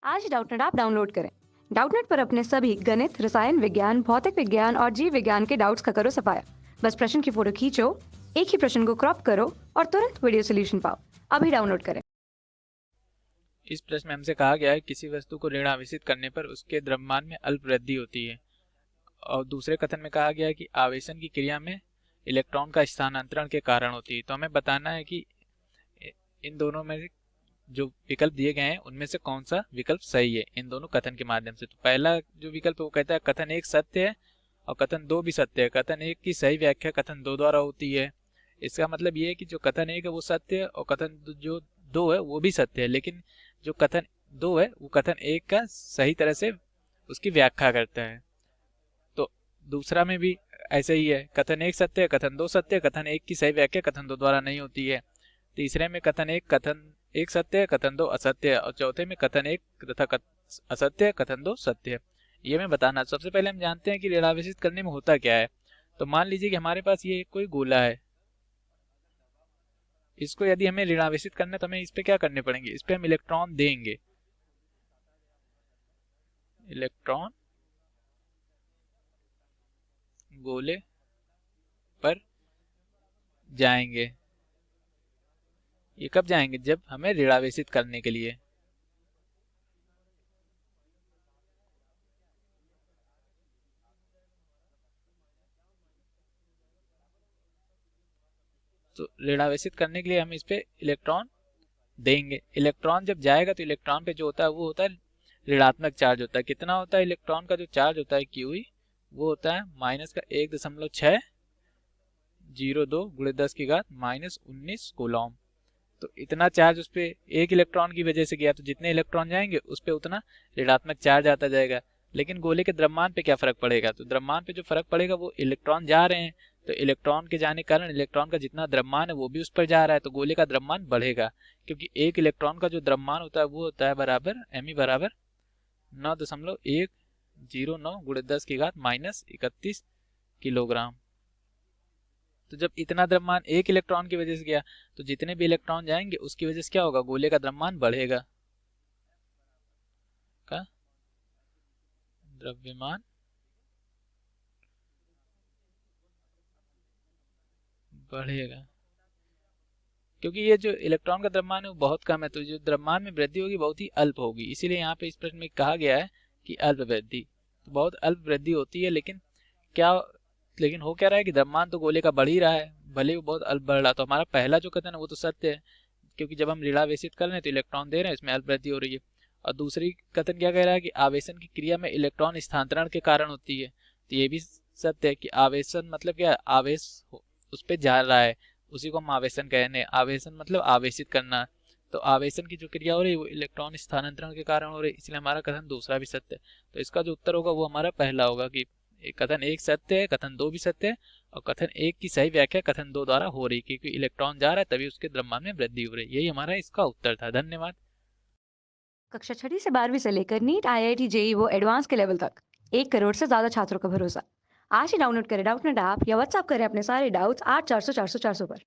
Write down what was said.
आज ही Doubtnut app download करें। Doubtnut पर अपने सभी गणित, रसायन विज्ञान, भौतिक विज्ञान और जीव विज्ञान के डाउट्स का करो सफाया। बस प्रश्न की फोटो खींचो, एक ही प्रश्न को क्रॉप करो और तुरंत वीडियो सोल्यूशन पाओ। अभी डाउनलोड करें। इस प्रश्न में हमसे कहा गया है किसी वस्तु को ऋण आवेशित करने पर उसके द्रव्यमान में अल्प वृद्धि होती है। और दूसरे कथन में कहा गया है कि आवेशन की क्रिया में इलेक्ट्रॉन का स्थानांतरण के कारण होती है। तो हमें बताना है कि इन दोनों में जो विकल्प दिए गए हैं उनमें से कौन सा विकल्प सही है इन दोनों कथन के माध्यम से। तो पहला जो विकल्प है वो कहता है कथन एक सत्य है और कथन दो भी सत्य है। कथन एक की सही व्याख्या कथन दो द्वारा होती है। इसका मतलब ये है कि जो कथन एक है वो सत्य है और कथन जो दो है वो भी सत्य है, लेकिन जो कथन दो है वो कथन एक का सही तरह से उसकी व्याख्या करता है। तो दूसरा में भी ऐसा ही है, कथन एक सत्य है, कथन दो सत्य है, कथन एक की सही व्याख्या कथन दो द्वारा नहीं होती है। तीसरे में कथन एक सत्य है, कथन दो असत्य है और चौथे में कथन एक तथा असत्य है, कथन दो सत्य है। ये मैं बताना। सबसे पहले हम जानते हैं कि ऋणावेशित करने में होता क्या है। तो मान लीजिए कि हमारे पास ये कोई गोला है, इसको यदि हमें ऋणावेशित करना है तो हमें इस पे क्या करने पड़ेंगे, इस पे हम इलेक्ट्रॉन देंगे। इलेक्ट्रॉन गोले पर जाएंगे। ये कब जाएंगे, जब हमें ऋणावेशित करने के लिए। तो ऋणावेशित करने के लिए हम इस पे इलेक्ट्रॉन देंगे। इलेक्ट्रॉन जब जाएगा तो इलेक्ट्रॉन पे जो होता है वो होता है ऋणात्मक चार्ज होता है। कितना होता है इलेक्ट्रॉन का जो चार्ज होता है क्यू, वो होता है माइनस का 1.602 गुणे 10 की घात माइनस 19 कूलॉम। तो इतना चार्ज उस पे एक इलेक्ट्रॉन की वजह से गया, तो जितने इलेक्ट्रॉन जाएंगे उस पे उतना ऋणात्मक चार्ज आता जाएगा। लेकिन गोले के द्रव्यमान पे क्या फर्क पड़ेगा, तो द्रव्यमान पे जो फर्क पड़ेगा वो इलेक्ट्रॉन जा रहे हैं, तो इलेक्ट्रॉन के जाने के कारण इलेक्ट्रॉन का जितना द्रव्यमान है वो भी उस पर जा रहा है, तो गोले का द्रव्यमान बढ़ेगा। क्योंकि एक इलेक्ट्रॉन का जो द्रव्यमान होता है वो होता है बराबर एम ई बराबर 9.109 गुणे 10 की घात माइनस 31 किलोग्राम। तो जब इतना द्रव्यमान एक इलेक्ट्रॉन की वजह से गया, तो जितने भी इलेक्ट्रॉन जाएंगे उसकी वजह से क्या होगा, गोले का द्रव्यमान बढ़ेगा। का द्रव्यमान बढ़ेगा, क्योंकि ये जो इलेक्ट्रॉन का द्रव्यमान है वो बहुत कम है, तो जो द्रव्यमान में वृद्धि होगी बहुत ही अल्प होगी। इसीलिए यहाँ पे इस प्रश्न में कहा गया है कि अल्प वृद्धि, तो बहुत अल्प वृद्धि होती है। लेकिन हो क्या रहा है कि द्रव्यमान तो गोले का बढ़ ही रहा है, भले वो बहुत अल्प बढ़ रहा। तो हमारा पहला जो कथन है वो तो सत्य है, क्योंकि जब हम ऋणावेशित कर रहे हैं तो इलेक्ट्रॉन दे रहे हैं, इसमें अल्प वृद्धि हो रही है। और दूसरी कथन क्या कह रहा है कि आवेशन की क्रिया में इलेक्ट्रॉन स्थानांतरण के कारण होती है। तो ये भी सत्य है कि आवेशन मतलब क्या, उस पर जा रहा है, उसी को हम आवेशन कहने। आवेशन मतलब आवेशित करना। तो आवेशन की जो क्रिया हो रही है वो इलेक्ट्रॉन स्थानांतरण के कारण हो रही है, इसलिए हमारा कथन दूसरा भी सत्य है। तो इसका जो उत्तर होगा वो हमारा पहला होगा कि कथन एक सत्य है, कथन दो भी सत्य है और कथन एक की सही व्याख्या कथन दो द्वारा हो रही, क्योंकि इलेक्ट्रॉन जा रहा है तभी उसके द्रव्यमान में वृद्धि हो रही है। यही हमारा इसका उत्तर था। धन्यवाद। कक्षा 6 से 12वीं से लेकर नीट, IIT, जेई वो एडवांस के लेवल तक 1 करोड़ से ज्यादा छात्रों का भरोसा। आज ही डाउनलोड करें डाउटनेट ऐप या व्हाट्सएप करें अपने सारे डाउट्स 8400 400 400 पर।